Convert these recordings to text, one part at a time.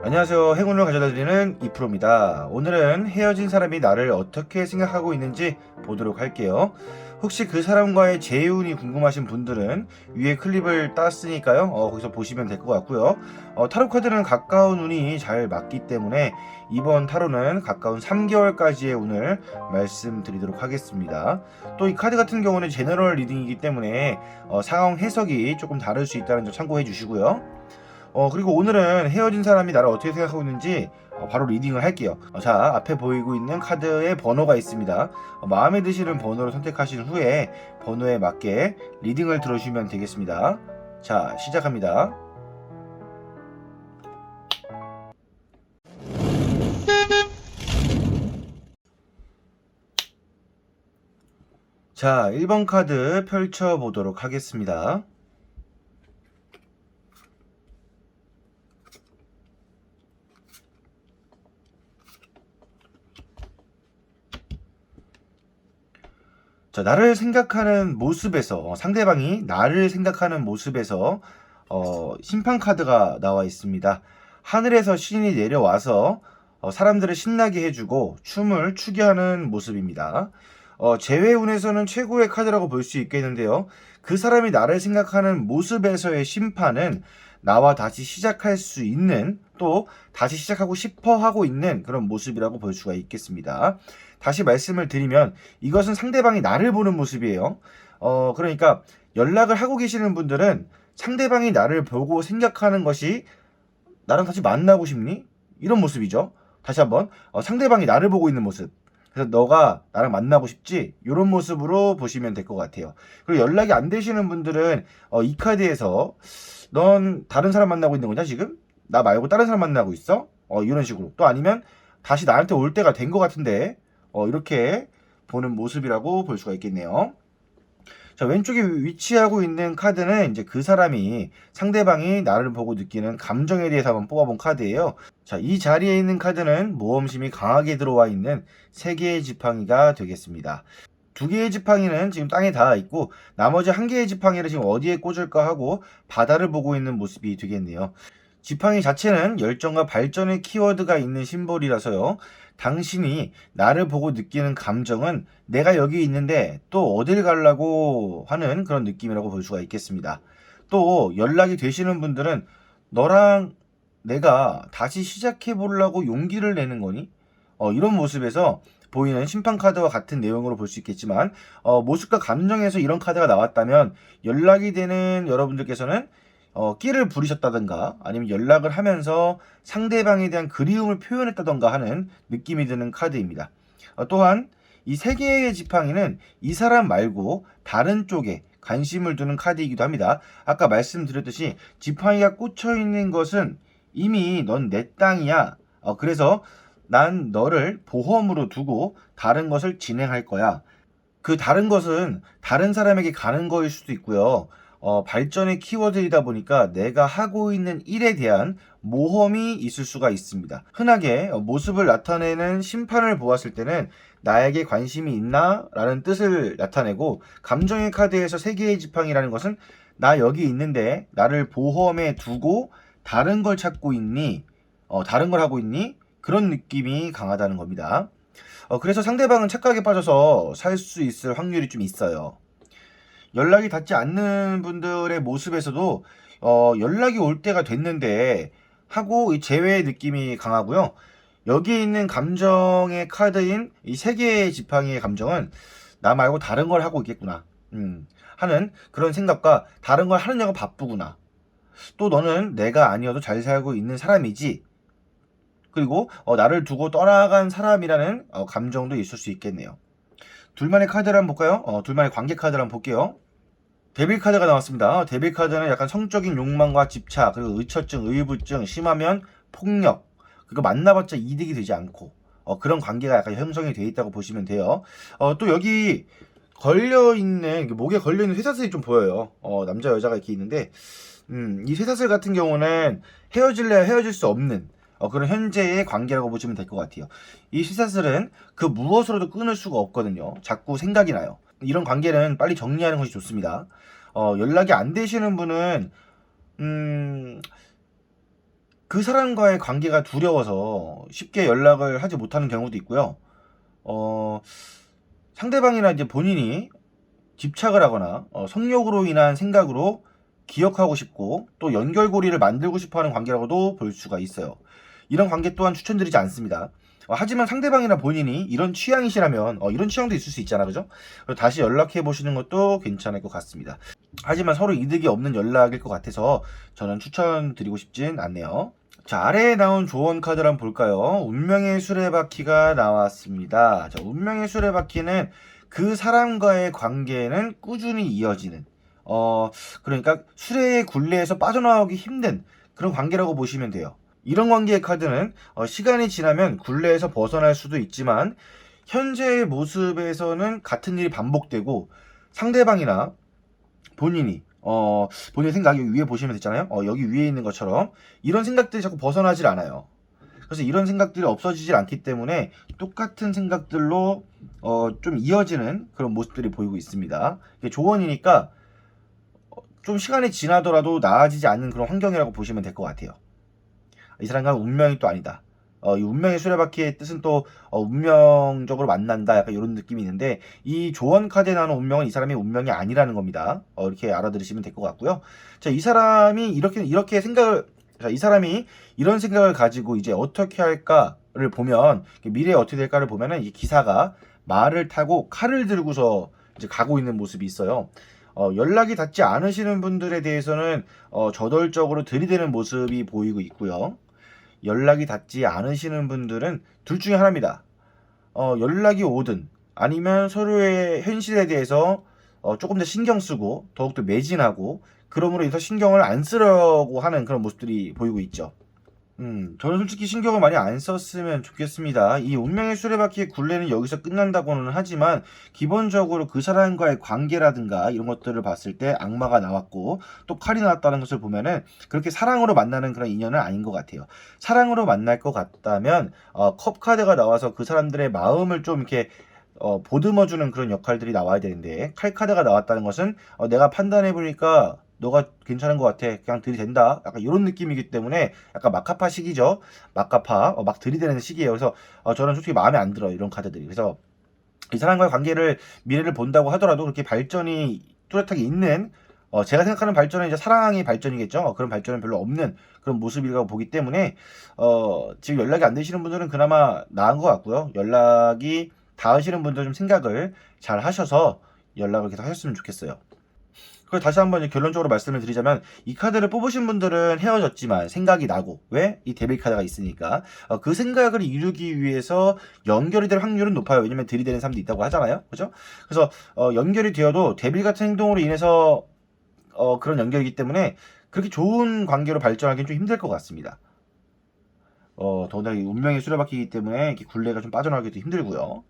안녕하세요. 행운을 가져다드리는 이프로입니다. 오늘은 헤어진 사람이 나를 어떻게 생각하고 있는지 보도록 할게요. 혹시 그 사람과의 재운이 궁금하신 분들은 위에 클립을 땄으니까요. 거기서 보시면 될 것 같고요. 타로 카드는 가까운 운이 잘 맞기 때문에 이번 타로는 가까운 3개월까지의 운을 말씀드리도록 하겠습니다. 또 이 카드 같은 경우는 제너럴 리딩이기 때문에 상황 해석이 조금 다를 수 있다는 점 참고해 주시고요. 그리고 오늘은 헤어진 사람이 나를 어떻게 생각하고 있는지 바로 리딩을 할게요. 자, 앞에 보이고 있는 카드에 번호가 있습니다. 마음에 드시는 번호를 선택하신 후에 번호에 맞게 리딩을 들어주시면 되겠습니다. 자, 시작합니다. 자, 1번 카드 펼쳐보도록 하겠습니다. 자, 나를 생각하는 모습에서 상대방이 나를 생각하는 모습에서 심판 카드가 나와 있습니다. 하늘에서 신이 내려와서 사람들을 신나게 해주고 춤을 추게 하는 모습입니다. 재회운에서는 최고의 카드라고 볼 수 있겠는데요. 그 사람이 나를 생각하는 모습에서의 심판은 나와 다시 시작할 수 있는, 또 다시 시작하고 싶어 하고 있는 그런 모습이라고 볼 수가 있겠습니다. 다시 말씀을 드리면 이것은 상대방이 나를 보는 모습이에요. 그러니까 연락을 하고 계시는 분들은 상대방이 나를 보고 생각하는 것이 나랑 다시 만나고 싶니? 이런 모습이죠. 다시 한번 상대방이 나를 보고 있는 모습. 그래서 너가 나랑 만나고 싶지? 이런 모습으로 보시면 될 것 같아요. 그리고 연락이 안 되시는 분들은 이 카드에서 넌 다른 사람 만나고 있는 거냐 지금? 나 말고 다른 사람 만나고 있어? 이런 식으로. 또 아니면 다시 나한테 올 때가 된 것 같은데 이렇게 보는 모습이라고 볼 수가 있겠네요. 자, 왼쪽에 위치하고 있는 카드는 이제 그 사람이 상대방이 나를 보고 느끼는 감정에 대해서 한번 뽑아본 카드예요. 자, 이 자리에 있는 카드는 모험심이 강하게 들어와 있는 3개의 지팡이가 되겠습니다. 2개의 지팡이는 지금 땅에 닿아 있고 나머지 1개의 지팡이를 지금 어디에 꽂을까 하고 바다를 보고 있는 모습이 되겠네요. 지팡이 자체는 열정과 발전의 키워드가 있는 심볼이라서요. 당신이 나를 보고 느끼는 감정은 내가 여기 있는데 또 어딜 가려고 하는 그런 느낌이라고 볼 수가 있겠습니다. 또 연락이 되시는 분들은 너랑 내가 다시 시작해 보려고 용기를 내는 거니? 이런 모습에서 보이는 심판카드와 같은 내용으로 볼 수 있겠지만 모습과 감정에서 이런 카드가 나왔다면 연락이 되는 여러분들께서는 끼를 부리셨다든가 아니면 연락을 하면서 상대방에 대한 그리움을 표현했다던가 하는 느낌이 드는 카드입니다. 또한 이 3개의 지팡이는 이 사람 말고 다른 쪽에 관심을 두는 카드이기도 합니다. 아까 말씀드렸듯이 지팡이가 꽂혀 있는 것은 이미 넌 내 땅이야. 그래서 난 너를 보험으로 두고 다른 것을 진행할 거야. 그 다른 것은 다른 사람에게 가는 거일 수도 있고요. 발전의 키워드이다 보니까 내가 하고 있는 일에 대한 모험이 있을 수가 있습니다. 흔하게 모습을 나타내는 심판을 보았을 때는 나에게 관심이 있나? 라는 뜻을 나타내고 감정의 카드에서 3개의 지팡이라는 것은 나 여기 있는데 나를 보험에 두고 다른 걸 찾고 있니? 다른 걸 하고 있니? 그런 느낌이 강하다는 겁니다. 그래서 상대방은 착각에 빠져서 살 수 있을 확률이 좀 있어요. 연락이 닿지 않는 분들의 모습에서도 연락이 올 때가 됐는데 하고 이 제외의 느낌이 강하고요. 여기에 있는 감정의 카드인 이 3개의 지팡이의 감정은 나 말고 다른 걸 하고 있겠구나 하는 그런 생각과 다른 걸 하느냐고 바쁘구나. 또 너는 내가 아니어도 잘 살고 있는 사람이지. 그리고 나를 두고 떠나간 사람이라는 감정도 있을 수 있겠네요. 둘만의 카드를 한번 볼까요? 둘만의 관계 카드를 한번 볼게요. 데빌 카드가 나왔습니다. 데빌 카드는 약간 성적인 욕망과 집착, 그리고 의처증, 의부증, 심하면 폭력, 그리고 만나봤자 이득이 되지 않고 그런 관계가 약간 형성이 되어 있다고 보시면 돼요. 또 여기 걸려있는, 목에 걸려있는 쇠사슬이 좀 보여요. 남자 여자가 이렇게 있는데 이 쇠사슬 같은 경우는 헤어질래야 헤어질 수 없는 그런 현재의 관계라고 보시면 될 것 같아요. 이 쇠사슬은 그 무엇으로도 끊을 수가 없거든요. 자꾸 생각이 나요. 이런 관계는 빨리 정리하는 것이 좋습니다. 연락이 안 되시는 분은 그 사람과의 관계가 두려워서 쉽게 연락을 하지 못하는 경우도 있고요. 어, 상대방이나 이제 본인이 집착을 하거나 성욕으로 인한 생각으로 기억하고 싶고 또 연결고리를 만들고 싶어 하는 관계라고도 볼 수가 있어요. 이런 관계 또한 추천드리지 않습니다. 하지만 상대방이나 본인이 이런 취향이시라면 이런 취향도 있을 수 있잖아, 그죠? 다시 연락해 보시는 것도 괜찮을 것 같습니다. 하지만 서로 이득이 없는 연락일 것 같아서 저는 추천드리고 싶진 않네요. 자, 아래에 나온 조언 카드를 한번 볼까요? 운명의 수레바퀴가 나왔습니다. 자, 운명의 수레바퀴는 그 사람과의 관계는 꾸준히 이어지는, 그러니까 수레의 굴레에서 빠져나오기 힘든 그런 관계라고 보시면 돼요. 이런 관계의 카드는 시간이 지나면 굴레에서 벗어날 수도 있지만 현재의 모습에서는 같은 일이 반복되고 상대방이나 본인이 본인의 생각 여기 위에 보시면 됐잖아요. 여기 위에 있는 것처럼 이런 생각들이 자꾸 벗어나질 않아요. 그래서 이런 생각들이 없어지질 않기 때문에 똑같은 생각들로 좀 이어지는 그런 모습들이 보이고 있습니다. 이게 조언이니까 좀 시간이 지나더라도 나아지지 않는 그런 환경이라고 보시면 될 것 같아요. 이 사람과는 운명이 또 아니다. 이 운명의 수레바퀴의 뜻은 또 운명적으로 만난다, 약간 이런 느낌이 있는데 이 조언 카드에 나오는 운명은 이 사람의 운명이 아니라는 겁니다. 이렇게 알아들으시면 될 것 같고요. 자, 이 사람이 이렇게 생각을, 자, 이 사람이 이런 생각을 가지고 이제 어떻게 할까를 보면, 미래에 어떻게 될까를 보면은 이 기사가 말을 타고 칼을 들고서 이제 가고 있는 모습이 있어요. 연락이 닿지 않으시는 분들에 대해서는 저돌적으로 들이대는 모습이 보이고 있고요. 연락이 닿지 않으시는 분들은 둘 중에 하나입니다. 연락이 오든 아니면 서로의 현실에 대해서 조금 더 신경 쓰고 더욱더 매진하고 그러므로 인해서 신경을 안 쓰려고 하는 그런 모습들이 보이고 있죠. 저는 솔직히 신경을 많이 안 썼으면 좋겠습니다. 이 운명의 수레바퀴의 굴레는 여기서 끝난다고는 하지만 기본적으로 그 사람과의 관계라든가 이런 것들을 봤을 때 악마가 나왔고 또 칼이 나왔다는 것을 보면은 그렇게 사랑으로 만나는 그런 인연은 아닌 것 같아요. 사랑으로 만날 것 같다면 컵 카드가 나와서 그 사람들의 마음을 좀 이렇게 보듬어주는 그런 역할들이 나와야 되는데 칼 카드가 나왔다는 것은 내가 판단해 보니까 너가 괜찮은 것 같아, 그냥 들이댄다, 약간 이런 느낌이기 때문에 약간 막하파 시기죠. 막하파 막 들이대는 시기예요. 그래서 저는 솔직히 마음에 안 들어요, 이런 카드들이. 그래서 이 사람과의 관계를 미래를 본다고 하더라도 그렇게 발전이 뚜렷하게 있는 제가 생각하는 발전은 이제 사랑의 발전이겠죠. 그런 발전은 별로 없는 그런 모습이라고 보기 때문에 지금 연락이 안 되시는 분들은 그나마 나은 것 같고요. 연락이 닿으시는 분들 좀 생각을 잘 하셔서 연락을 계속 하셨으면 좋겠어요. 그리고 다시 한번 이제 결론적으로 말씀을 드리자면 이 카드를 뽑으신 분들은 헤어졌지만 생각이 나고, 왜? 이 데빌 카드가 있으니까 그 생각을 이루기 위해서 연결이 될 확률은 높아요. 왜냐면 들이대는 사람도 있다고 하잖아요, 그죠? 그래서 연결이 되어도 데빌 같은 행동으로 인해서 그런 연결이기 때문에 그렇게 좋은 관계로 발전하기는 좀 힘들 것 같습니다. 더군다나 이 운명의 수레바퀴이기 때문에 이렇게 굴레가 좀 빠져나가기도 힘들고요.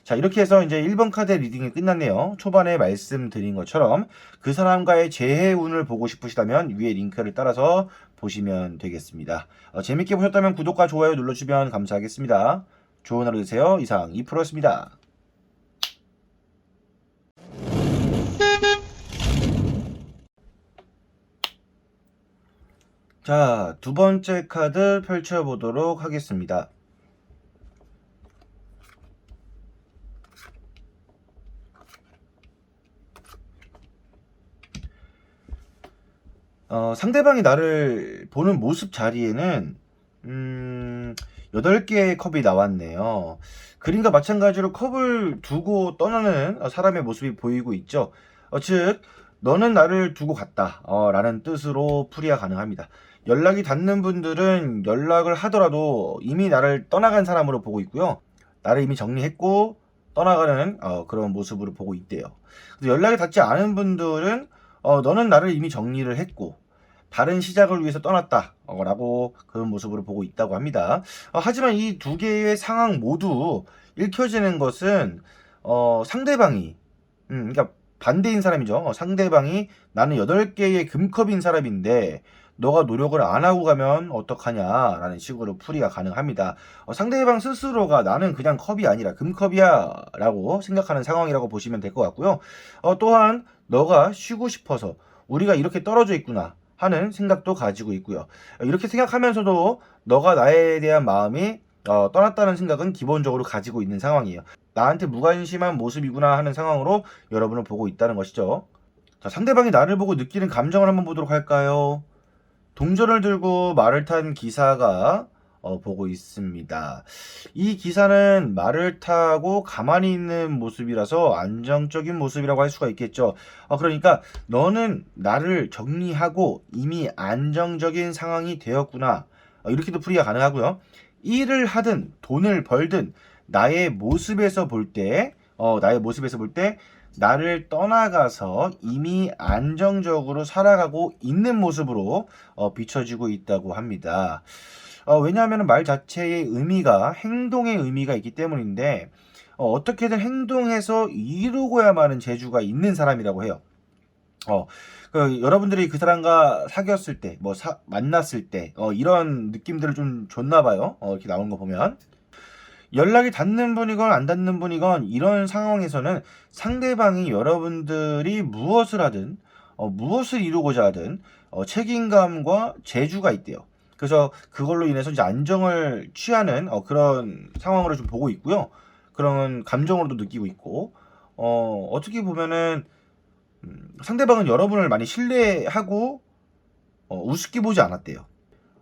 자, 이렇게 해서 이제 1번 카드 리딩이 끝났네요. 초반에 말씀드린 것처럼 그 사람과의 재해운을 보고 싶으시다면 위에 링크를 따라서 보시면 되겠습니다. 재밌게 보셨다면 구독과 좋아요 눌러주시면 감사하겠습니다. 좋은 하루 되세요. 이상 2%였습니다. 자, 두 번째 카드 펼쳐보도록 하겠습니다. 상대방이 나를 보는 모습 자리에는 8개의 컵이 나왔네요. 그림과 마찬가지로 컵을 두고 떠나는 사람의 모습이 보이고 있죠. 즉 너는 나를 두고 갔다 라는 뜻으로 풀이가 가능합니다. 연락이 닿는 분들은 연락을 하더라도 이미 나를 떠나간 사람으로 보고 있고요. 나를 이미 정리했고 떠나가는 그런 모습으로 보고 있대요. 연락이 닿지 않은 분들은 너는 나를 이미 정리를 했고 다른 시작을 위해서 떠났다 라고 그런 모습으로 보고 있다고 합니다. 하지만 이 두 개의 상황 모두 읽혀지는 것은 상대방이 그러니까 반대인 사람이죠. 상대방이 나는 8개의 금컵인 사람인데 너가 노력을 안 하고 가면 어떡하냐 라는 식으로 풀이가 가능합니다. 상대방 스스로가 나는 그냥 컵이 아니라 금컵이야 라고 생각하는 상황이라고 보시면 될 것 같고요. 또한 너가 쉬고 싶어서 우리가 이렇게 떨어져 있구나 하는 생각도 가지고 있고요. 이렇게 생각하면서도 너가 나에 대한 마음이 떠났다는 생각은 기본적으로 가지고 있는 상황이에요. 나한테 무관심한 모습이구나 하는 상황으로 여러분을 보고 있다는 것이죠. 자, 상대방이 나를 보고 느끼는 감정을 한번 보도록 할까요? 동전을 들고 말을 탄 기사가 보고 있습니다. 이 기사는 말을 타고 가만히 있는 모습이라서 안정적인 모습이라고 할 수가 있겠죠. 그러니까 너는 나를 정리하고 이미 안정적인 상황이 되었구나. 이렇게도 풀이가 가능하고요. 일을 하든 돈을 벌든 나의 모습에서 볼 때, 나를 떠나가서 이미 안정적으로 살아가고 있는 모습으로 비춰지고 있다고 합니다. 왜냐하면 말 자체의 의미가 행동의 의미가 있기 때문인데 어떻게든 행동해서 이루고야만 하는 재주가 있는 사람이라고 해요. 여러분들이 그 사람과 사귀었을 때, 만났을 때, 이런 느낌들을 좀 줬나 봐요. 이렇게 나오는 거 보면. 연락이 닿는 분이건 안 닿는 분이건 이런 상황에서는 상대방이 여러분들이 무엇을 하든, 무엇을 이루고자 하든, 책임감과 재주가 있대요. 그래서 그걸로 인해서 이제 안정을 취하는 그런 상황으로 좀 보고 있고요. 그런 감정으로도 느끼고 있고, 어떻게 보면은, 상대방은 여러분을 많이 신뢰하고 우습게 보지 않았대요.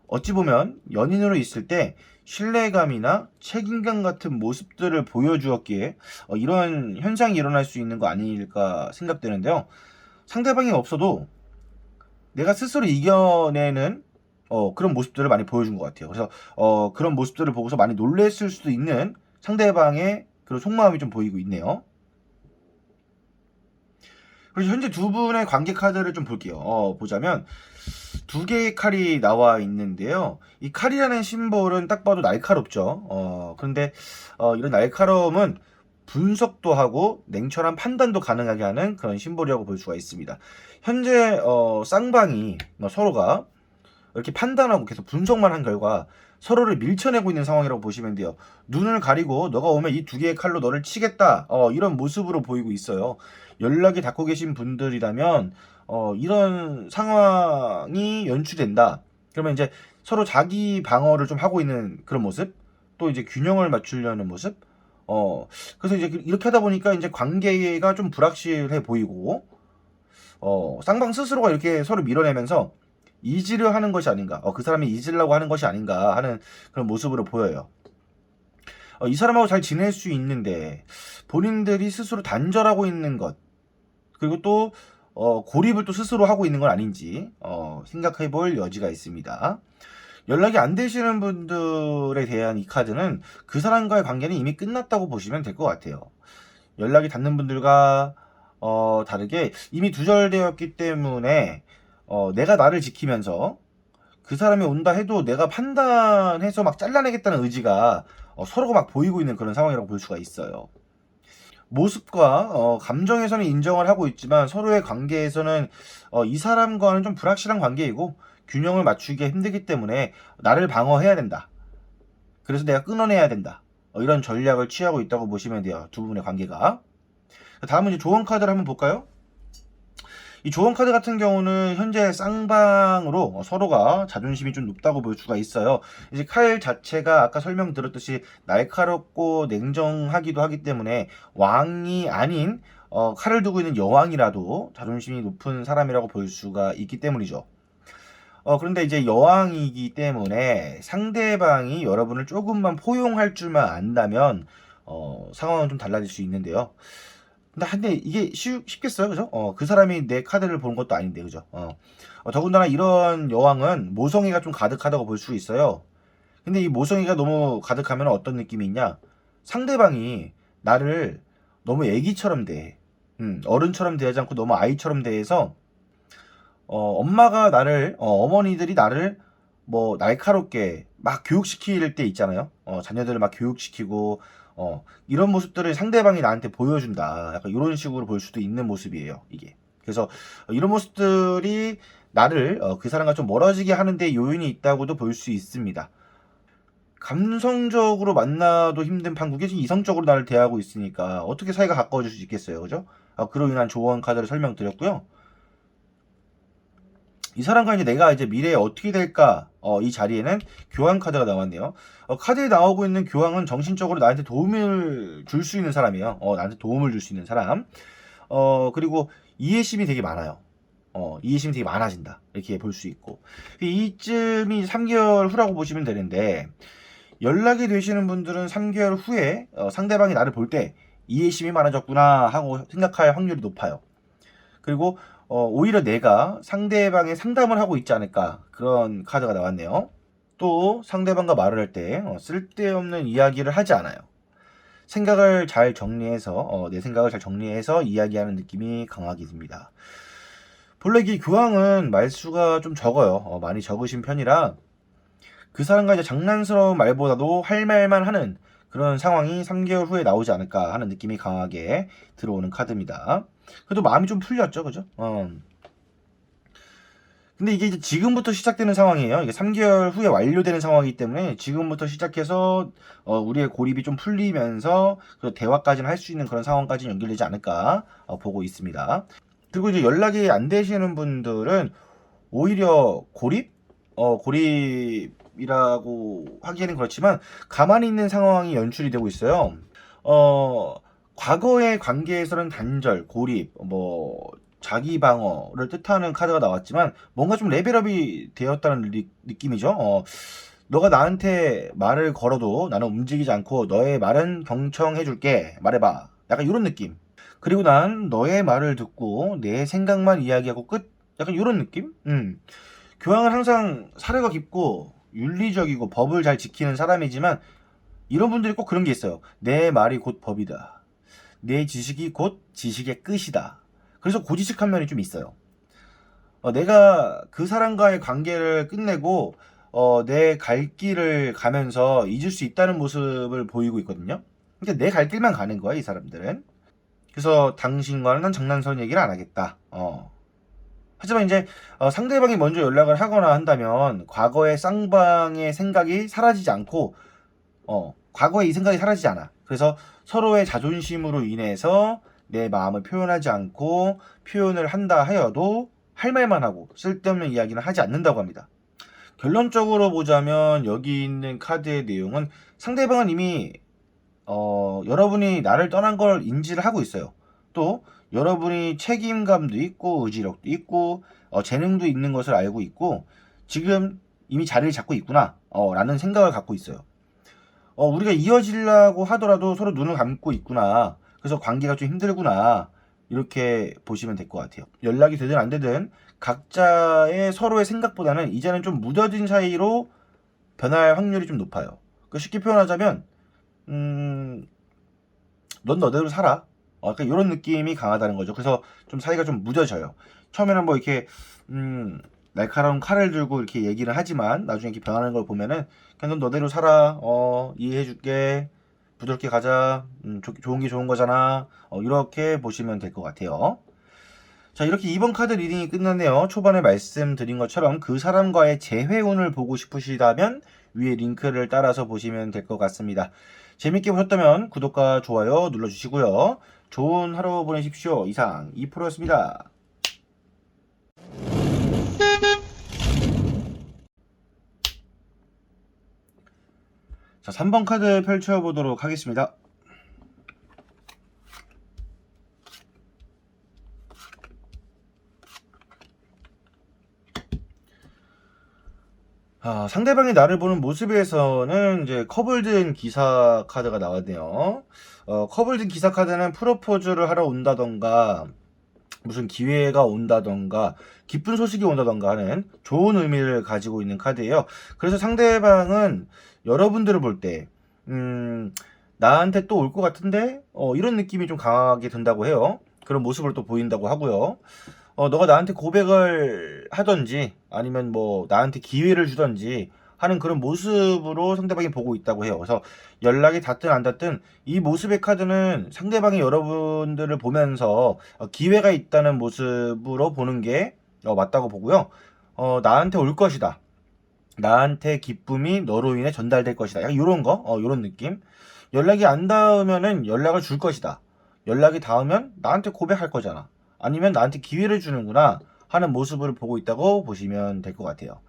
어찌 보면 연인으로 있을 때 신뢰감이나 책임감 같은 모습들을 보여주었기에 이런 현상이 일어날 수 있는 거 아닐까 생각되는데요. 상대방이 없어도 내가 스스로 이겨내는 그런 모습들을 많이 보여준 것 같아요. 그래서 그런 모습들을 보고서 많이 놀랬을 수도 있는 상대방의 그런 속마음이 좀 보이고 있네요. 그래서 현재 두 분의 관계 카드를 좀 볼게요. 보자면 두 개의 칼이 나와 있는데요. 이 칼이라는 심볼은 딱 봐도 날카롭죠. 그런데 이런 날카로움은 분석도 하고 냉철한 판단도 가능하게 하는 그런 심볼이라고 볼 수가 있습니다. 현재 쌍방이 서로가 이렇게 판단하고 계속 분석만 한 결과 서로를 밀쳐내고 있는 상황이라고 보시면 돼요. 눈을 가리고 너가 오면 이 두 개의 칼로 너를 치겠다. 이런 모습으로 보이고 있어요. 연락이 닿고 계신 분들이라면 이런 상황이 연출된다. 그러면 이제 서로 자기 방어를 좀 하고 있는 그런 모습, 또 이제 균형을 맞추려는 모습. 그래서 이제 이렇게 하다 보니까 이제 관계가 좀 불확실해 보이고, 쌍방 스스로가 이렇게 서로 밀어내면서 잊으려 하는 것이 아닌가, 그 사람이 잊으려고 하는 것이 아닌가 하는 그런 모습으로 보여요. 이 사람하고 잘 지낼 수 있는데 본인들이 스스로 단절하고 있는 것, 그리고 또 고립을 또 스스로 하고 있는 건 아닌지 생각해 볼 여지가 있습니다. 연락이 안 되시는 분들에 대한 이 카드는 그 사람과의 관계는 이미 끝났다고 보시면 될 것 같아요. 연락이 닿는 분들과 다르게 이미 두절되었기 때문에 내가 나를 지키면서 그 사람이 온다 해도 내가 판단해서 막 잘라내겠다는 의지가 서로가 막 보이고 있는 그런 상황이라고 볼 수가 있어요. 모습과 감정에서는 인정을 하고 있지만 서로의 관계에서는 이 사람과는 좀 불확실한 관계이고 균형을 맞추기가 힘들기 때문에 나를 방어해야 된다. 그래서 내가 끊어내야 된다. 이런 전략을 취하고 있다고 보시면 돼요. 두 분의 관계가. 다음은 이제 조언 카드를 한번 볼까요? 이 조언 카드 같은 경우는 현재 쌍방으로 서로가 자존심이 좀 높다고 볼 수가 있어요. 이제 칼 자체가 아까 설명드렸듯이 날카롭고 냉정하기도 하기 때문에 왕이 아닌 칼을 두고 있는 여왕이라도 자존심이 높은 사람이라고 볼 수가 있기 때문이죠. 그런데 이제 여왕이기 때문에 상대방이 여러분을 조금만 포용할 줄만 안다면 상황은 좀 달라질 수 있는데요. 근데 이게 쉽겠어요, 그죠? 그 사람이 내 카드를 보는 것도 아닌데, 그죠? 더군다나 이런 여왕은 모성애가 좀 가득하다고 볼 수 있어요. 근데 이 모성애가 너무 가득하면 어떤 느낌이 있냐? 상대방이 나를 너무 애기처럼 대해. 어른처럼 대하지 않고 너무 아이처럼 대해서, 엄마가 나를, 어머니들이 나를 뭐 날카롭게 막 교육시킬 때 있잖아요. 자녀들을 막 교육시키고, 이런 모습들을 상대방이 나한테 보여준다. 약간 이런 식으로 볼 수도 있는 모습이에요, 이게. 그래서 이런 모습들이 나를 그 사람과 좀 멀어지게 하는데 요인이 있다고도 볼 수 있습니다. 감성적으로 만나도 힘든 판국에 지금 이성적으로 나를 대하고 있으니까 어떻게 사이가 가까워질 수 있겠어요, 그죠? 그로 인한 조언 카드를 설명드렸고요. 이 사람과 이제 내가 이제 미래에 어떻게 될까? 이 자리에는 교황 카드가 나왔네요. 카드에 나오고 있는 교황은 정신적으로 나한테 도움을 줄 수 있는 사람이에요. 나한테 도움을 줄 수 있는 사람. 그리고 이해심이 되게 많아요. 이해심이 되게 많아진다. 이렇게 볼 수 있고. 이쯤이 3개월 후라고 보시면 되는데, 연락이 되시는 분들은 3개월 후에 상대방이 나를 볼 때 이해심이 많아졌구나 하고 생각할 확률이 높아요. 그리고 오히려 내가 상대방의 상담을 하고 있지 않을까, 그런 카드가 나왔네요. 또 상대방과 말을 할 때 쓸데없는 이야기를 하지 않아요. 생각을 잘 정리해서 내 생각을 잘 정리해서 이야기하는 느낌이 강하게 듭니다. 본래 이 교황은 말수가 좀 적어요. 많이 적으신 편이라 그 사람과 이제 장난스러운 말보다도 할 말만 하는 그런 상황이 3개월 후에 나오지 않을까 하는 느낌이 강하게 들어오는 카드입니다. 그래도 마음이 좀 풀렸죠, 그죠? 근데 이게 이제 지금부터 시작되는 상황이에요. 이게 3개월 후에 완료되는 상황이기 때문에 지금부터 시작해서 우리의 고립이 좀 풀리면서 그 대화까지는 할 수 있는 그런 상황까지는 연결되지 않을까 보고 있습니다. 그리고 이제 연락이 안 되시는 분들은 오히려 고립이라고 하기에는 그렇지만 가만히 있는 상황이 연출이 되고 있어요. 과거의 관계에서는 단절, 고립, 자기 방어를 뜻하는 카드가 나왔지만 뭔가 좀 레벨업이 되었다는 느낌이죠. 너가 나한테 말을 걸어도 나는 움직이지 않고 너의 말은 경청해줄게. 말해봐. 약간 이런 느낌. 그리고 난 너의 말을 듣고 내 생각만 이야기하고 끝. 약간 이런 느낌? 교황은 항상 사려가 깊고 윤리적이고 법을 잘 지키는 사람이지만 이런 분들이 꼭 그런 게 있어요. 내 말이 곧 법이다. 내 지식이 곧 지식의 끝이다. 그래서 고지식한 면이 좀 있어요. 내가 그 사람과의 관계를 끝내고 내 갈 길을 가면서 잊을 수 있다는 모습을 보이고 있거든요. 그러니까 내 갈 길만 가는 거야, 이 사람들은. 그래서 당신과는 난 장난스러운 얘기를 안 하겠다. 하지만 이제 상대방이 먼저 연락을 하거나 한다면 과거의 쌍방의 생각이 사라지지 않고 과거의 이 생각이 사라지지 않아. 그래서 서로의 자존심으로 인해서 내 마음을 표현하지 않고 표현을 한다 하여도 할 말만 하고 쓸데없는 이야기는 하지 않는다고 합니다. 결론적으로 보자면 여기 있는 카드의 내용은 상대방은 이미 여러분이 나를 떠난 걸 인지를 하고 있어요. 또 여러분이 책임감도 있고 의지력도 있고 재능도 있는 것을 알고 있고 지금 이미 자리를 잡고 있구나 라는 생각을 갖고 있어요. 우리가 이어지려고 하더라도 서로 눈을 감고 있구나. 그래서 관계가 좀 힘들구나. 이렇게 보시면 될 것 같아요. 연락이 되든 안 되든 각자의 서로의 생각보다는 이제는 좀 무뎌진 사이로 변할 확률이 좀 높아요. 쉽게 표현하자면 넌 너대로 살아. 약간 이런 느낌이 강하다는 거죠. 그래서 좀 사이가 좀 무뎌져요. 처음에는 이렇게 날카로운 칼을 들고 이렇게 얘기를 하지만 나중에 이렇게 변하는 걸 보면은 그냥 넌 너대로 살아. 이해해줄게. 부드럽게 가자. 좋은 게 좋은 거잖아. 이렇게 보시면 될 것 같아요. 자, 이렇게 2번 카드 리딩이 끝났네요. 초반에 말씀드린 것처럼 그 사람과의 재회운을 보고 싶으시다면 위에 링크를 따라서 보시면 될 것 같습니다. 재밌게 보셨다면 구독과 좋아요 눌러주시고요. 좋은 하루 보내십시오. 이상 2%였습니다. 자, 3번 카드 펼쳐보도록 하겠습니다. 상대방이 나를 보는 모습에서는 이제 컵을 든 기사 카드가 나왔네요. 컵을 든 기사 카드는 프로포즈를 하러 온다던가 무슨 기회가 온다던가 기쁜 소식이 온다던가 하는 좋은 의미를 가지고 있는 카드예요. 그래서 상대방은 여러분들을 볼 때 나한테 또 올 것 같은데 이런 느낌이 좀 강하게 든다고 해요. 그런 모습을 또 보인다고 하고요. 너가 나한테 고백을 하던지 아니면 나한테 기회를 주던지 하는 그런 모습으로 상대방이 보고 있다고 해요. 그래서 연락이 닿든 안 닿든 이 모습의 카드는 상대방이 여러분들을 보면서 기회가 있다는 모습으로 보는 게 맞다고 보고요. 나한테 올 것이다. 나한테 기쁨이 너로 인해 전달될 것이다. 약간 이런 거, 이런 느낌. 연락이 안 닿으면은 연락을 줄 것이다. 연락이 닿으면 나한테 고백할 거잖아. 아니면 나한테 기회를 주는구나 하는 모습을 보고 있다고 보시면 될 것 같아요.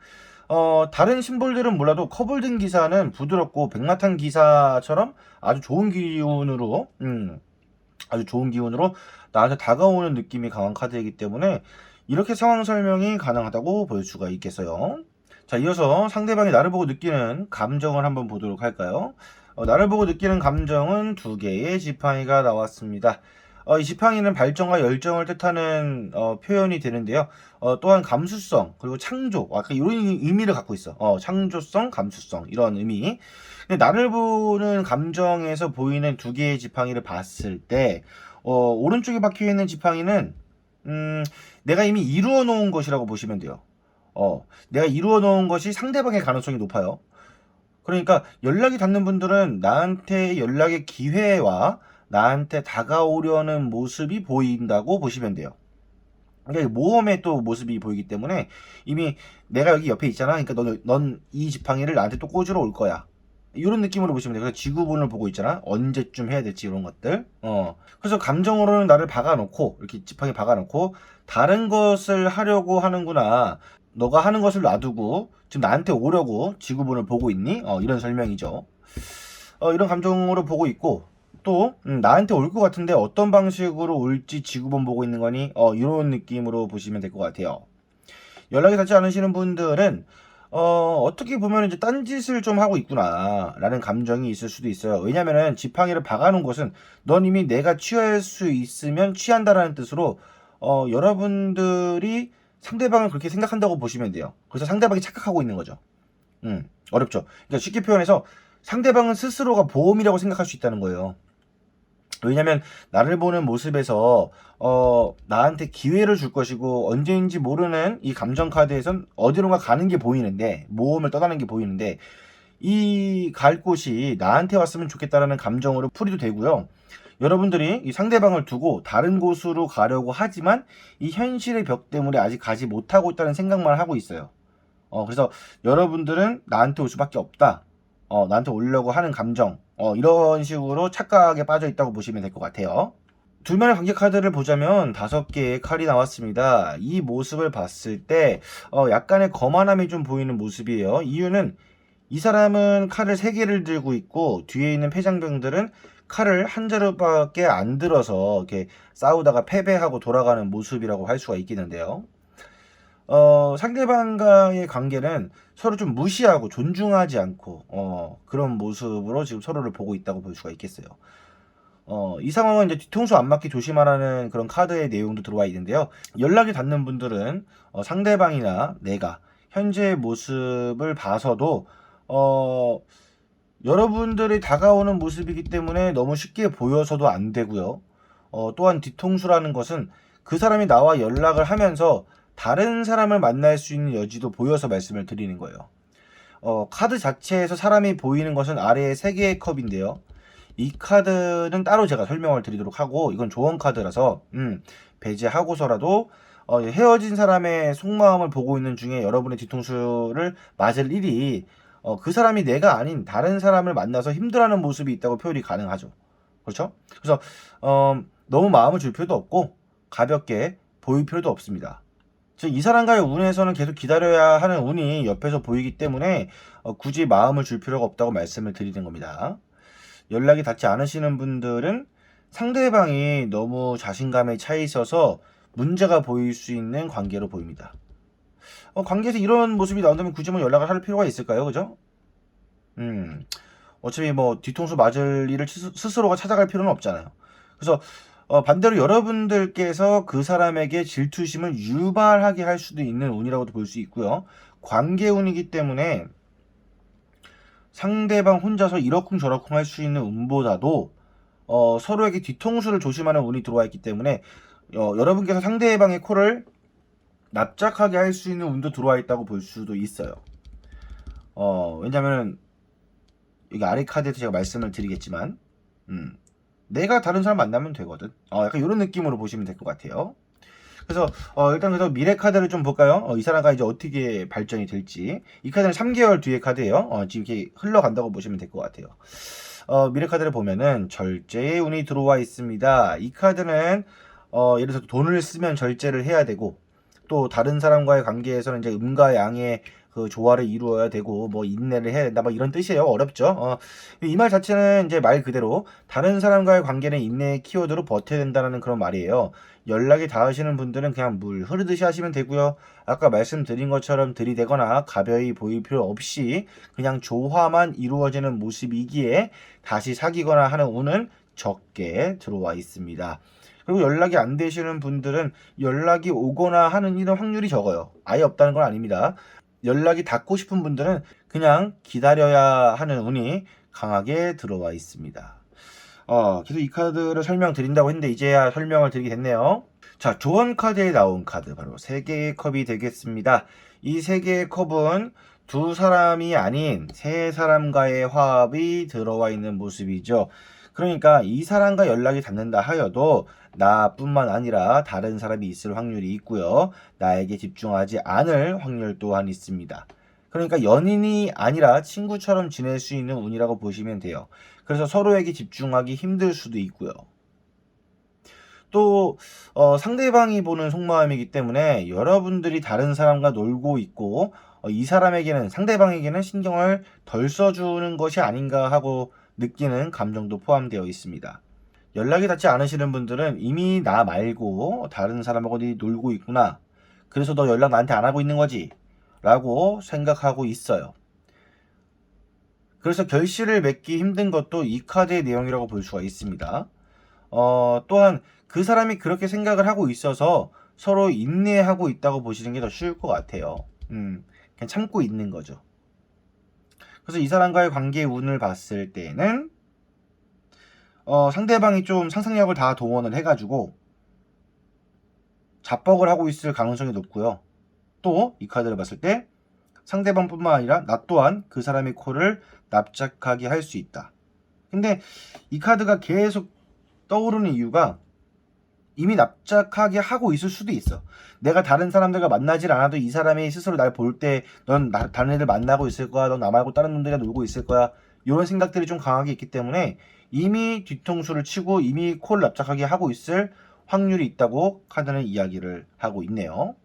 다른 심볼들은 몰라도 커블든 기사는 부드럽고 백마탄 기사처럼 아주 좋은 기운으로 아주 좋은 기운으로 나한테 다가오는 느낌이 강한 카드이기 때문에 이렇게 상황 설명이 가능하다고 볼 수가 있겠어요. 자, 이어서 상대방이 나를 보고 느끼는 감정을 한번 보도록 할까요? 나를 보고 느끼는 감정은 두 개의 지팡이가 나왔습니다. 이 지팡이는 발전과 열정을 뜻하는 표현이 되는데요. 또한 감수성 그리고 창조, 아까 이런 의미를 갖고 있어. 창조성, 감수성 이런 의미. 근데 나를 보는 감정에서 보이는 두 개의 지팡이를 봤을 때 오른쪽에 박혀 있는 지팡이는 내가 이미 이루어 놓은 것이라고 보시면 돼요. 내가 이루어 놓은 것이 상대방의 가능성이 높아요. 그러니까 연락이 닿는 분들은 나한테 연락의 기회와 나한테 다가오려는 모습이 보인다고 보시면 돼요. 그러니까 모험의 또 모습이 보이기 때문에 이미 내가 여기 옆에 있잖아. 그러니까 넌 이 지팡이를 나한테 또 꽂으러 올 거야. 이런 느낌으로 보시면 돼요. 그래서 지구본을 보고 있잖아. 언제쯤 해야 될지 이런 것들. 그래서 감정으로는 나를 박아놓고 이렇게 지팡이 박아놓고 다른 것을 하려고 하는구나. 너가 하는 것을 놔두고 지금 나한테 오려고 지구본을 보고 있니? 이런 설명이죠. 이런 감정으로 보고 있고 또 나한테 올 것 같은데 어떤 방식으로 올지 지구본 보고 있는 거니? 이런 느낌으로 보시면 될 것 같아요. 연락이 닿지 않으시는 분들은 어떻게 보면 이제 딴짓을 좀 하고 있구나 라는 감정이 있을 수도 있어요. 왜냐면은 지팡이를 박아놓은 것은 넌 이미 내가 취할 수 있으면 취한다라는 뜻으로 여러분들이 상대방을 그렇게 생각한다고 보시면 돼요. 그래서 상대방이 착각하고 있는 거죠. 어렵죠. 그러니까 쉽게 표현해서 상대방은 스스로가 보험이라고 생각할 수 있다는 거예요. 왜냐면 나를 보는 모습에서 나한테 기회를 줄 것이고 언제인지 모르는 이 감정 카드에선 어디론가 가는 게 보이는데 모험을 떠나는 게 보이는데 이 갈 곳이 나한테 왔으면 좋겠다라는 감정으로 풀이도 되고요. 여러분들이 이 상대방을 두고 다른 곳으로 가려고 하지만 이 현실의 벽 때문에 아직 가지 못하고 있다는 생각만 하고 있어요. 그래서 여러분들은 나한테 올 수밖에 없다. 나한테 오려고 하는 감정. 이런 식으로 착각에 빠져 있다고 보시면 될 것 같아요. 둘만의 관계 카드를 보자면 5개의 칼이 나왔습니다. 이 모습을 봤을 때 약간의 거만함이 좀 보이는 모습이에요. 이유는 이 사람은 칼을 3개를 들고 있고 뒤에 있는 패장병들은 칼을 한 자루밖에 안 들어서 이렇게 싸우다가 패배하고 돌아가는 모습이라고 할 수가 있겠는데요. 상대방과의 관계는 서로 좀 무시하고 존중하지 않고 그런 모습으로 지금 서로를 보고 있다고 볼 수가 있겠어요. 이 상황은 이제 뒤통수 안 맞기 조심하라는 그런 카드의 내용도 들어와 있는데요. 연락이 닿는 분들은 상대방이나 내가 현재의 모습을 봐서도 여러분들이 다가오는 모습이기 때문에 너무 쉽게 보여서도 안 되고요. 또한 뒤통수라는 것은 그 사람이 나와 연락을 하면서 다른 사람을 만날 수 있는 여지도 보여서 말씀을 드리는 거예요. 카드 자체에서 사람이 보이는 것은 아래에 3개의 컵인데요. 이 카드는 따로 제가 설명을 드리도록 하고 이건 조언 카드라서 배제하고서라도 헤어진 사람의 속마음을 보고 있는 중에 여러분의 뒤통수를 맞을 일이 그 사람이 내가 아닌 다른 사람을 만나서 힘들어하는 모습이 있다고 표현이 가능하죠. 그렇죠? 그래서 너무 마음을 줄 필요도 없고 가볍게 보일 필요도 없습니다. 즉 이 사람과의 운에서는 계속 기다려야 하는 운이 옆에서 보이기 때문에 굳이 마음을 줄 필요가 없다고 말씀을 드리는 겁니다. 연락이 닿지 않으시는 분들은 상대방이 너무 자신감에 차 있어서 문제가 보일 수 있는 관계로 보입니다. 관계에서 이런 모습이 나온다면 굳이 뭐 연락을 할 필요가 있을까요? 그죠? 어차피 뭐 뒤통수 맞을 일을 스스로가 찾아갈 필요는 없잖아요. 그래서 반대로 여러분들께서 그 사람에게 질투심을 유발하게 할 수도 있는 운이라고도 볼 수 있고요. 관계 운이기 때문에 상대방 혼자서 이러쿵저러쿵 할 수 있는 운보다도 서로에게 뒤통수를 조심하는 운이 들어와 있기 때문에 여러분께서 상대방의 코를 납작하게 할 수 있는 운도 들어와 있다고 볼 수도 있어요. 왜냐면 여기 아래 카드에서 제가 말씀을 드리겠지만 내가 다른 사람 만나면 되거든. 약간 이런 느낌으로 보시면 될 것 같아요. 그래서 일단 그래서 미래 카드를 좀 볼까요? 이 사람과 이제 어떻게 발전이 될지. 이 카드는 3개월 뒤의 카드예요. 지금 이렇게 흘러간다고 보시면 될 것 같아요. 미래 카드를 보면은 절제의 운이 들어와 있습니다. 이 카드는 예를 들어서 돈을 쓰면 절제를 해야 되고 또 다른 사람과의 관계에서는 이제 음과 양의 그 조화를 이루어야 되고 뭐 인내를 해야 된다 뭐 이런 뜻이에요. 어렵죠. 이 말 자체는 이제 말 그대로 다른 사람과의 관계는 인내의 키워드로 버텨야 된다는 그런 말이에요. 연락이 닿으시는 분들은 그냥 물 흐르듯이 하시면 되고요. 아까 말씀드린 것처럼 들이대거나 가벼이 보일 필요 없이 그냥 조화만 이루어지는 모습이기에 다시 사귀거나 하는 운은 적게 들어와 있습니다. 그리고 연락이 안 되시는 분들은 연락이 오거나 하는 이런 확률이 적어요. 아예 없다는 건 아닙니다. 연락이 닿고 싶은 분들은 그냥 기다려야 하는 운이 강하게 들어와 있습니다. 계속 이 카드를 설명드린다고 했는데 이제야 설명을 드리게 됐네요. 자, 조언 카드에 나온 카드 바로 3개의 컵이 되겠습니다. 이 3개의 컵은 두 사람이 아닌 세 사람과의 화합이 들어와 있는 모습이죠. 그러니까 이 사람과 연락이 닿는다 하여도 나뿐만 아니라 다른 사람이 있을 확률이 있고요. 나에게 집중하지 않을 확률 또한 있습니다. 그러니까 연인이 아니라 친구처럼 지낼 수 있는 운이라고 보시면 돼요. 그래서 서로에게 집중하기 힘들 수도 있고요. 또 상대방이 보는 속마음이기 때문에 여러분들이 다른 사람과 놀고 있고 이 사람에게는 상대방에게는 신경을 덜 써주는 것이 아닌가 하고 느끼는 감정도 포함되어 있습니다. 연락이 닿지 않으시는 분들은 이미 나 말고 다른 사람하고 놀고 있구나. 그래서 너 연락 나한테 안 하고 있는 거지? 라고 생각하고 있어요. 그래서 결실을 맺기 힘든 것도 이 카드의 내용이라고 볼 수가 있습니다. 또한 그 사람이 그렇게 생각을 하고 있어서 서로 인내하고 있다고 보시는 게 더 쉬울 것 같아요. 그냥 참고 있는 거죠. 그래서 이 사람과의 관계의 운을 봤을 때는 상대방이 좀 상상력을 다 동원을 해가지고 자뻑을 하고 있을 가능성이 높고요. 또 이 카드를 봤을 때 상대방뿐만 아니라 나 또한 그 사람의 코를 납작하게 할 수 있다. 근데 이 카드가 계속 떠오르는 이유가 이미 납작하게 하고 있을 수도 있어. 내가 다른 사람들과 만나질 않아도 이 사람이 스스로 날 볼 때 넌 다른 애들 만나고 있을 거야. 넌 나 말고 다른 놈들이랑 놀고 있을 거야. 이런 생각들이 좀 강하게 있기 때문에 이미 뒤통수를 치고 이미 코를 납작하게 하고 있을 확률이 있다고 카드는 이야기를 하고 있네요.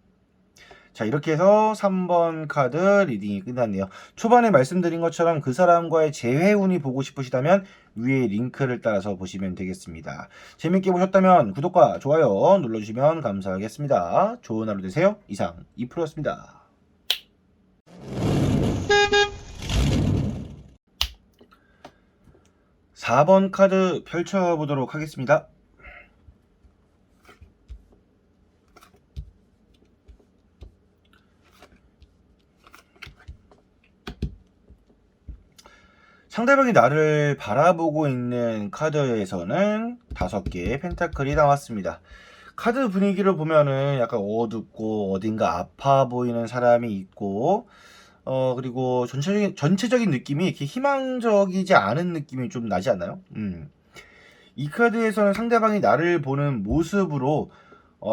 자, 이렇게 해서 3번 카드 리딩이 끝났네요. 초반에 말씀드린 것처럼 그 사람과의 재회운이 보고 싶으시다면 위에 링크를 따라서 보시면 되겠습니다. 재밌게 보셨다면 구독과 좋아요 눌러주시면 감사하겠습니다. 좋은 하루 되세요. 이상 2%였습니다. (4번) 카드 펼쳐보도록 하겠습니다. 상대방이 나를 바라보고 있는 카드에서는 5개의 펜타클이 나왔습니다. 카드 분위기를 보면은 약간 어둡고 어딘가 아파 보이는 사람이 있고 그리고 전체적인 느낌이 이렇게 희망적이지 않은 느낌이 좀 나지 않나요? 이 카드에서는 상대방이 나를 보는 모습으로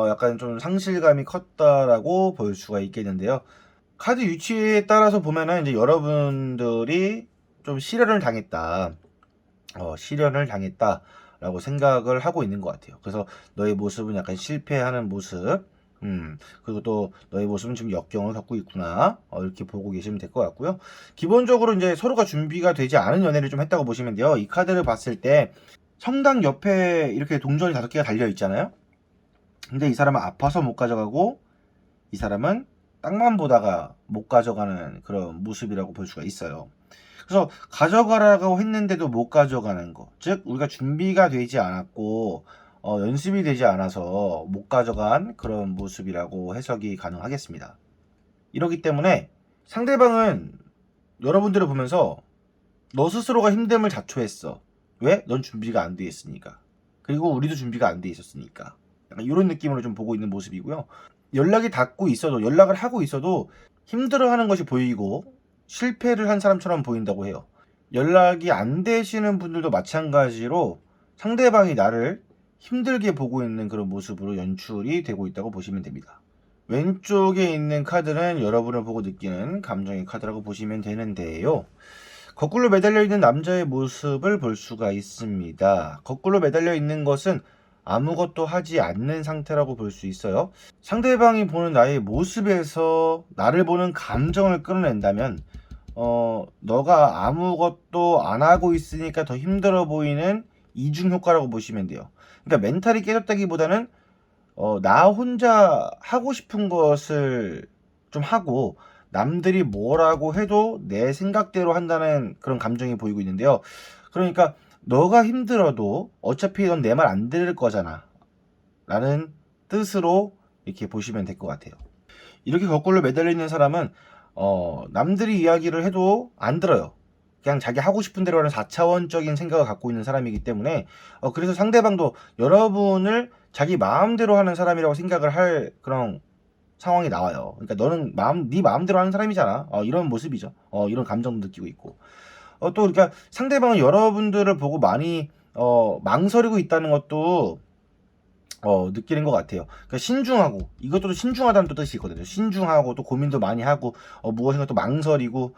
약간 좀 상실감이 컸다라고 볼 수가 있겠는데요. 카드 위치에 따라서 보면은 이제 여러분들이 좀 실현을 당했다. 실현을 당했다라고 생각을 하고 있는 것 같아요. 그래서 너의 모습은 약간 실패하는 모습, 그리고 또 너의 모습은 지금 역경을 겪고 있구나. 이렇게 보고 계시면 될 것 같고요. 기본적으로 이제 서로가 준비가 되지 않은 연애를 좀 했다고 보시면 돼요. 이 카드를 봤을 때 성당 옆에 이렇게 동전이 5개가 달려 있잖아요. 근데 이 사람은 아파서 못 가져가고 이 사람은 땅만 보다가 못 가져가는 그런 모습이라고 볼 수가 있어요. 그래서 가져가라고 했는데도 못 가져가는 거, 즉 우리가 준비가 되지 않았고 연습이 되지 않아서 못 가져간 그런 모습이라고 해석이 가능하겠습니다. 이렇기 때문에 상대방은 여러분들을 보면서 너 스스로가 힘듦을 자초했어. 왜? 넌 준비가 안 돼 있으니까. 그리고 우리도 준비가 안 돼 있었으니까. 약간 이런 느낌으로 좀 보고 있는 모습이고요. 연락이 닿고 있어도, 연락을 하고 있어도 힘들어하는 것이 보이고 실패를 한 사람처럼 보인다고 해요. 연락이 안 되시는 분들도 마찬가지로 상대방이 나를 힘들게 보고 있는 그런 모습으로 연출이 되고 있다고 보시면 됩니다. 왼쪽에 있는 카드는 여러분을 보고 느끼는 감정의 카드라고 보시면 되는데요. 거꾸로 매달려 있는 남자의 모습을 볼 수가 있습니다. 거꾸로 매달려 있는 것은 아무것도 하지 않는 상태라고 볼 수 있어요. 상대방이 보는 나의 모습에서 나를 보는 감정을 끌어낸다면 너가 아무것도 안 하고 있으니까 더 힘들어 보이는 이중 효과라고 보시면 돼요. 그러니까 멘탈이 깨졌다기보다는 나 혼자 하고 싶은 것을 좀 하고 남들이 뭐라고 해도 내 생각대로 한다는 그런 감정이 보이고 있는데요. 그러니까 너가 힘들어도 어차피 넌 내 말 안 들을 거잖아 라는 뜻으로 이렇게 보시면 될 것 같아요. 이렇게 거꾸로 매달려 있는 사람은 남들이 이야기를 해도 안 들어요. 그냥 자기 하고 싶은 대로 하는 4차원적인 생각을 갖고 있는 사람이기 때문에 그래서 상대방도 여러분을 자기 마음대로 하는 사람이라고 생각을 할 그런 상황이 나와요. 그러니까 너는 네 마음대로 하는 사람이잖아. 이런 모습이죠. 이런 감정도 느끼고 있고. 또 그러니까 상대방은 여러분들을 보고 많이 망설이고 있다는 것도 느끼는 것 같아요. 그러니까 신중하고, 이것도 신중하다는 또 뜻이 있거든요. 신중하고 또 고민도 많이 하고 무엇인가 또 망설이고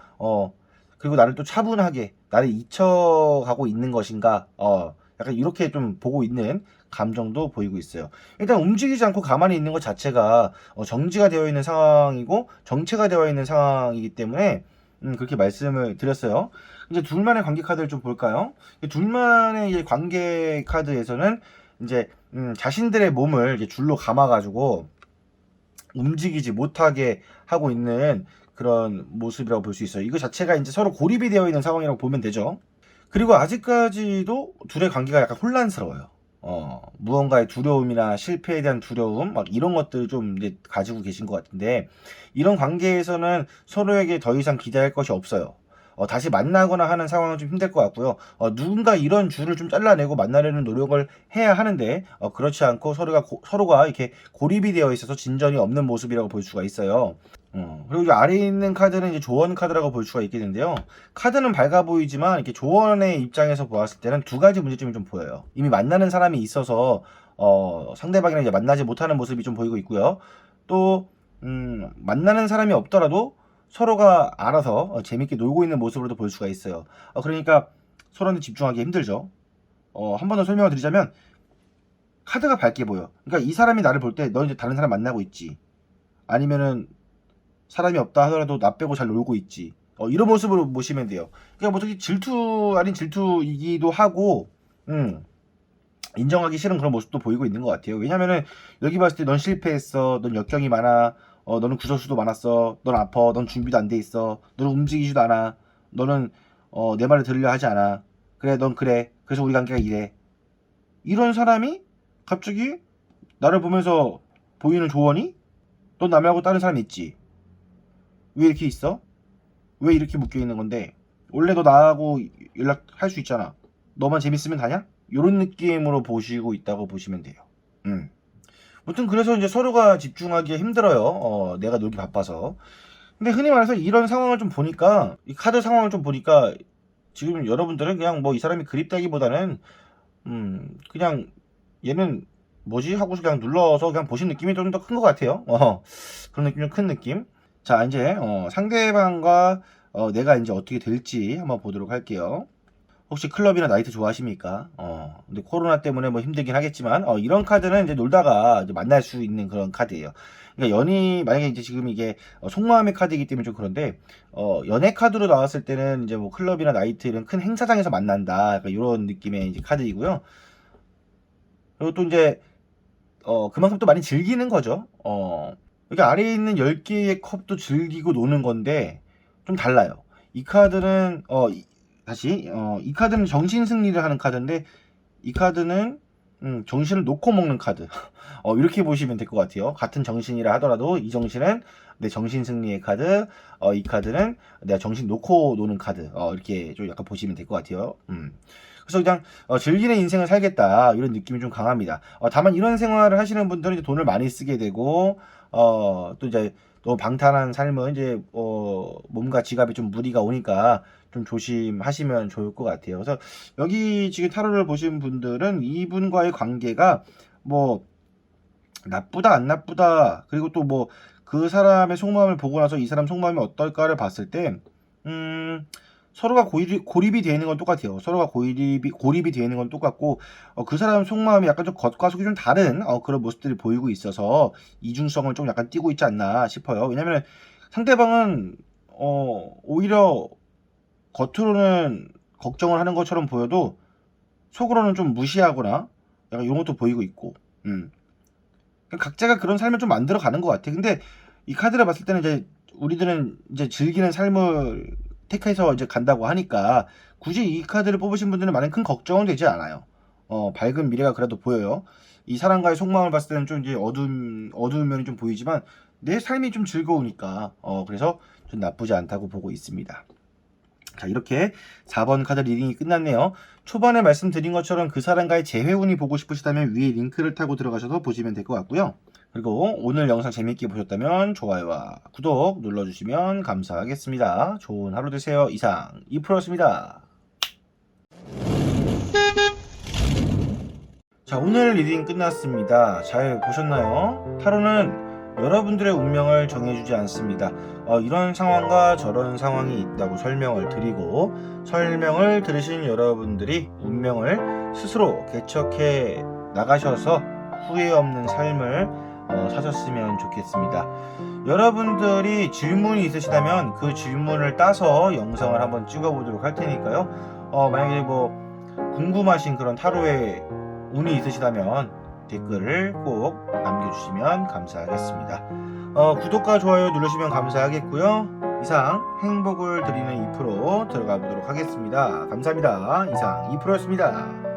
그리고 나를 또 차분하게 나를 잊혀가고 있는 것인가 약간 이렇게 좀 보고 있는 감정도 보이고 있어요. 일단 움직이지 않고 가만히 있는 것 자체가 정지가 되어 있는 상황이고 정체가 되어 있는 상황이기 때문에 그렇게 말씀을 드렸어요. 이제 둘만의 관계 카드를 좀 볼까요? 둘만의 이제 관계 카드에서는 이제 자신들의 몸을 이제 줄로 감아가지고 움직이지 못하게 하고 있는 그런 모습이라고 볼 수 있어요. 이거 자체가 이제 서로 고립이 되어 있는 상황이라고 보면 되죠. 그리고 아직까지도 둘의 관계가 약간 혼란스러워요. 무언가의 두려움이나 실패에 대한 두려움, 막 이런 것들을 좀 이제 가지고 계신 것 같은데, 이런 관계에서는 서로에게 더 이상 기대할 것이 없어요. 다시 만나거나 하는 상황은 좀 힘들 것 같고요. 누군가 이런 줄을 좀 잘라내고 만나려는 노력을 해야 하는데, 그렇지 않고 서로가 이렇게 고립이 되어 있어서 진전이 없는 모습이라고 볼 수가 있어요. 그리고 이 아래에 있는 카드는 이제 조언 카드라고 볼 수가 있겠는데요. 카드는 밝아 보이지만 이렇게 조언의 입장에서 보았을 때는 두 가지 문제점이 좀 보여요. 이미 만나는 사람이 있어서 상대방이랑 이제 만나지 못하는 모습이 좀 보이고 있고요. 또 만나는 사람이 없더라도 서로가 알아서 재밌게 놀고 있는 모습으로도 볼 수가 있어요. 그러니까 서로한테 집중하기 힘들죠. 한 번 더 설명을 드리자면 카드가 밝게 보여. 그러니까 이 사람이 나를 볼 때 너 이제 다른 사람 만나고 있지. 아니면은 사람이 없다 하더라도 나 빼고 잘 놀고 있지. 이런 모습으로 보시면 돼요. 그러니까 뭐 어떻게 질투 아닌 질투이기도 하고, 인정하기 싫은 그런 모습도 보이고 있는 것 같아요. 왜냐면은 여기 봤을 때 넌 실패했어, 넌 역경이 많아, 너는 구설수도 많았어, 넌 아파, 넌 준비도 안 돼 있어, 너는 움직이지도 않아, 너는 내 말을 들으려 하지 않아. 그래, 넌 그래. 그래서 우리 관계가 이래. 이런 사람이 갑자기 나를 보면서 보이는 조언이, 넌 남하고 다른 사람 있지. 왜 이렇게 있어? 왜 이렇게 묶여 있는 건데? 원래 너 나하고 연락할 수 있잖아. 너만 재밌으면 다냐? 이런 느낌으로 보시고 있다고 보시면 돼요. 아무튼 그래서 이제 서로가 집중하기 힘들어요. 내가 놀기 바빠서. 근데 흔히 말해서 이런 상황을 좀 보니까, 이 카드 상황을 좀 보니까 지금 여러분들은 그냥 뭐 이 사람이 그립다기보다는 그냥 얘는 뭐지 하고서 그냥 눌러서 그냥 보신 느낌이 좀 더 큰 것 같아요. 그런 느낌 좀 큰 느낌. 자, 이제 상대방과 내가 이제 어떻게 될지 한번 보도록 할게요. 혹시 클럽이나 나이트 좋아하십니까? 근데 코로나 때문에 뭐 힘들긴 하겠지만 이런 카드는 이제 놀다가 이제 만날 수 있는 그런 카드예요. 그러니까 만약에 이제 지금 이게 속마음의 카드이기 때문에 좀 그런데 연애 카드로 나왔을 때는 이제 뭐 클럽이나 나이트 이런 큰 행사장에서 만난다. 약간 이런 느낌의 이제 카드이고요. 그리고 또 이제 그만큼 또 많이 즐기는 거죠. 그러니까 아래에 있는 10개의 컵도 즐기고 노는 건데 좀 달라요. 이 카드는 이 카드는 정신 승리를 하는 카드인데 이 카드는 정신을 놓고 먹는 카드. 이렇게 보시면 될 것 같아요. 같은 정신이라 하더라도 이 정신은 내 정신 승리의 카드, 이 카드는 내가 정신 놓고 노는 카드. 이렇게 좀 약간 보시면 될 것 같아요. 그래서 그냥 즐기는 인생을 살겠다 이런 느낌이 좀 강합니다. 다만 이런 생활을 하시는 분들은 이제 돈을 많이 쓰게 되고 또 이제 너무 방탄한 삶은 이제 몸과 지갑에 좀 무리가 오니까 좀 조심하시면 좋을 것 같아요. 그래서 여기 지금 타로를 보신 분들은 이분과의 관계가 뭐 나쁘다 안 나쁘다 그리고 또 뭐 그 사람의 속마음을 보고 나서 이 사람 속마음이 어떨까를 봤을 때 서로가 고립이 되어 있는 건 똑같아요. 서로가 고립이 되어 있는 건 똑같고, 그 사람 속마음이 약간 좀 겉과 속이 좀 다른, 그런 모습들이 보이고 있어서 이중성을 좀 약간 띠고 있지 않나 싶어요. 왜냐면 상대방은, 오히려 겉으로는 걱정을 하는 것처럼 보여도 속으로는 좀 무시하거나 약간 이런 것도 보이고 있고, 각자가 그런 삶을 좀 만들어 가는 것 같아. 근데 이 카드를 봤을 때는 이제 우리들은 이제 즐기는 삶을 택해서 이제 간다고 하니까 굳이 이 카드를 뽑으신 분들은 많은 큰 걱정은 되지 않아요. 밝은 미래가 그래도 보여요. 이 사람과의 속마음을 봤을 때는 좀 이제 어두운 면이 좀 보이지만 내 삶이 좀 즐거우니까 그래서 좀 나쁘지 않다고 보고 있습니다. 자, 이렇게 4번 카드 리딩이 끝났네요. 초반에 말씀드린 것처럼 그 사람과의 재회운이 보고 싶으시다면 위에 링크를 타고 들어가셔서 보시면 될 것 같고요. 그리고 오늘 영상 재밌게 보셨다면 좋아요와 구독 눌러주시면 감사하겠습니다. 좋은 하루 되세요. 이상 2%였습니다. 자, 오늘 리딩 끝났습니다. 잘 보셨나요? 타로는 여러분들의 운명을 정해주지 않습니다. 이런 상황과 저런 상황이 있다고 설명을 드리고 설명을 들으신 여러분들이 운명을 스스로 개척해 나가셔서 후회 없는 삶을 사셨으면 좋겠습니다. 여러분들이 질문이 있으시다면 그 질문을 따서 영상을 한번 찍어보도록 할 테니까요. 만약에 뭐 궁금하신 그런 타로의 운이 있으시다면 댓글을 꼭 남겨주시면 감사하겠습니다. 구독과 좋아요 누르시면 감사하겠고요. 이상 행복을 드리는 2% 들어가 보도록 하겠습니다. 감사합니다. 이상 2%였습니다.